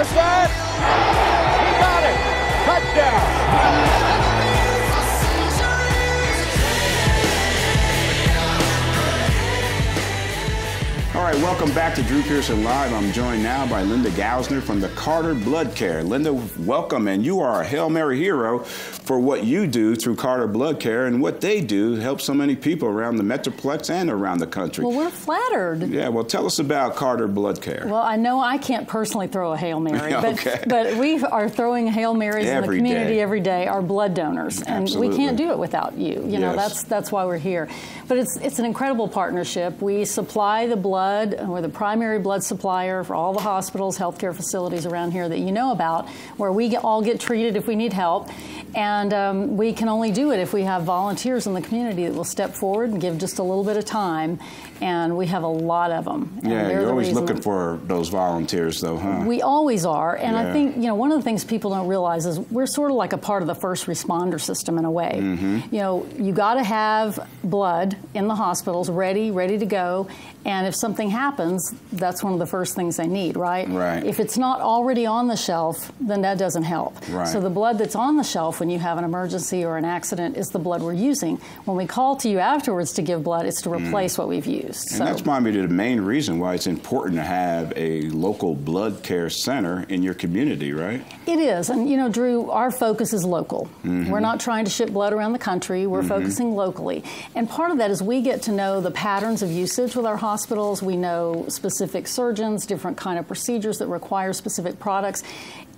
far side. He got it. Touchdown. All right, welcome back to Drew Pearson Live. I'm joined now by Linda Goelzer from the Carter Blood Care. Linda, welcome, and you are a Hail Mary hero for what you do through Carter Blood Care, and what they do helps so many people around the Metroplex and around the country. Well, we're flattered. Yeah, well, tell us about Carter Blood Care. Well, I know I can't personally throw a Hail Mary, Okay. but we are throwing Hail Marys in the community every day, our blood donors, and Absolutely. we can't do it without you. You know, that's why we're here. But it's an incredible partnership. We supply the blood. We're the primary blood supplier for all the hospitals, healthcare facilities around here that you know about, where we all get treated if we need help. And we can only do it if we have volunteers in the community that will step forward and give just a little bit of time. And we have a lot of them. Yeah, you're always looking for those volunteers, though, huh? We always are. And I think, you know, one of the things people don't realize is we're sort of like a part of the first responder system in a way. You know, you got to have blood in the hospitals ready to go. And if something happens, that's one of the first things they need, right? Right. If it's not already on the shelf, then that doesn't help. Right. So the blood that's on the shelf when you have an emergency or an accident is the blood we're using. When we call to you afterwards to give blood, it's to replace what we've used. And that's probably the main reason why it's important to have a local blood care center in your community, right? It is. And, you know, Drew, our focus is local. We're not trying to ship blood around the country. We're focusing locally. And part of that is we get to know the patterns of usage with our hospitals. We know specific surgeons, different kind of procedures that require specific products.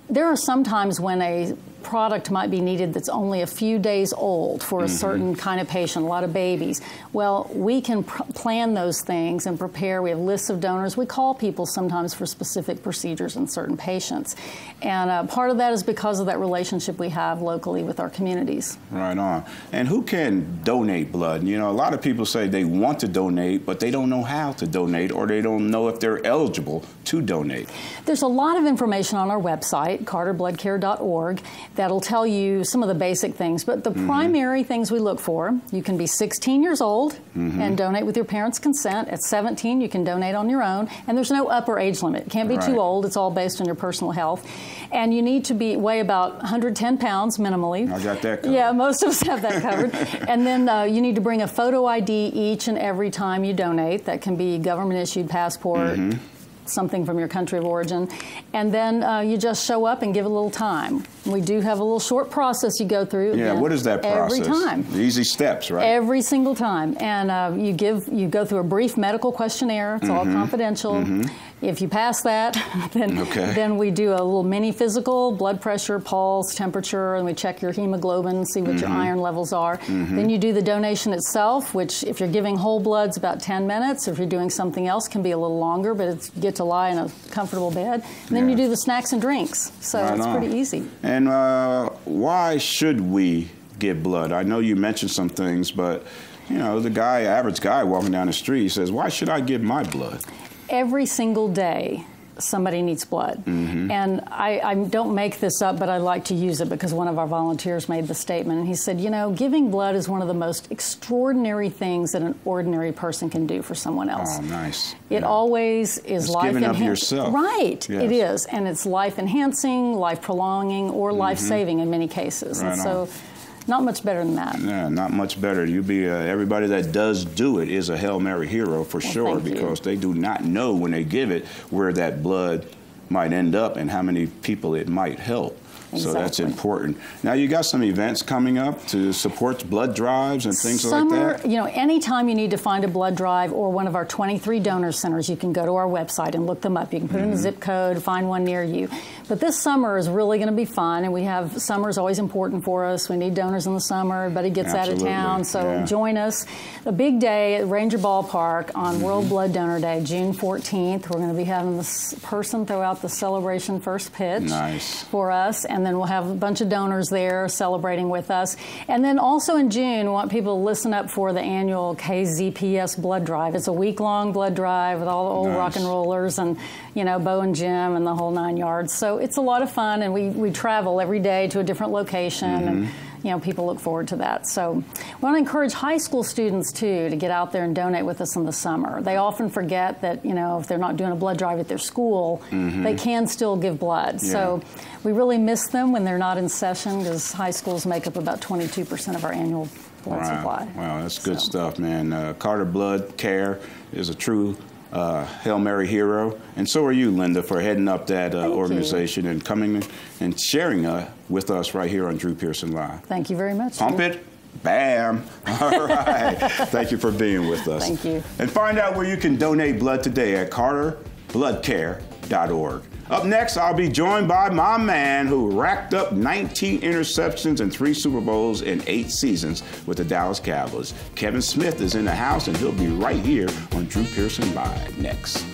There are some times when a product might be needed that's only a few days old for a certain kind of patient, a lot of babies. Well, we can plan those things and prepare. We have lists of donors. We call people sometimes for specific procedures in certain patients. And part of that is because of that relationship we have locally with our communities. Right on. And who can donate blood? You know, a lot of people say they want to donate, but they don't know how to donate, or they don't know if they're eligible to donate. There's a lot of information on our website, carterbloodcare.org. That'll tell you some of the basic things. But the primary things we look for, you can be 16 years old and donate with your parents' consent. At 17, you can donate on your own. And there's no upper age limit. It can't be too old. It's all based on your personal health. And you need to weigh about 110 pounds minimally. I got that covered. Yeah, most of us have that covered. And then you need to bring a photo ID each and every time you donate. That can be government-issued passport, something from your country of origin, and then you just show up and give a little time. We do have a little short process you go through. Yeah, what is that process? Every time. The easy steps, right? Every single time. And you go through a brief medical questionnaire. It's all confidential. If you pass that, then we do a little mini physical, blood pressure, pulse, temperature, and we check your hemoglobin, see what your iron levels are. Then you do the donation itself, which if you're giving whole blood, it's about 10 minutes. If you're doing something else, can be a little longer, but it's get to lie in a comfortable bed. And then you do the snacks and drinks. So it's pretty easy. And why should we give blood? I know you mentioned some things, but you know, the average guy walking down the street says, why should I give my blood? Every single day, somebody needs blood. And I don't make this up, but I like to use it because one of our volunteers made the statement. And he said, you know, giving blood is one of the most extraordinary things that an ordinary person can do for someone else. Oh, nice. It always is life giving of yourself. Right, it is. And it's life enhancing, life prolonging, or life saving in many cases. Right and so not much better than that. Yeah, not much better. You be everybody that does do it is a Hail Mary hero for sure, because they do not know when they give it where that blood might end up and how many people it might help. So that's important. Now, you got some events coming up to support blood drives and things like that? You know, anytime you need to find a blood drive or one of our 23 donor centers, you can go to our website and look them up. You can put in a zip code, find one near you. But this summer is really going to be fun, and summer is always important for us. We need donors in the summer. Everybody gets out of town, so join us. A big day at Ranger Ballpark on World Blood Donor Day, June 14th. We're going to be having this person throw out the celebration first pitch for us, and then we'll have a bunch of donors there celebrating with us. And then also in June, we want people to listen up for the annual KZPS blood drive. It's a week-long blood drive with all the old rock and rollers and, you know, Bo and Jim and the whole 9 yards. So it's a lot of fun, and we travel every day to a different location. And, people look forward to that. So we want to encourage high school students, too, to get out there and donate with us in the summer. They often forget that, if they're not doing a blood drive at their school, they can still give blood. Yeah. So we really miss them when they're not in session, because high schools make up about 22% of our annual blood supply. Wow, that's good stuff, man. Carter Blood Care is a true Hail Mary hero. And so are you, Linda, for heading up that organization and coming and sharing with us right here on Drew Pearson Live. Thank you very much. Pump it. Bam. All right. Thank you for being with us. Thank you. And find out where you can donate blood today at carterbloodcare.org. Up next, I'll be joined by my man who racked up 19 interceptions and 3 Super Bowls in 8 seasons with the Dallas Cowboys. Kevin Smith is in the house, and he'll be right here on Drew Pearson Live next.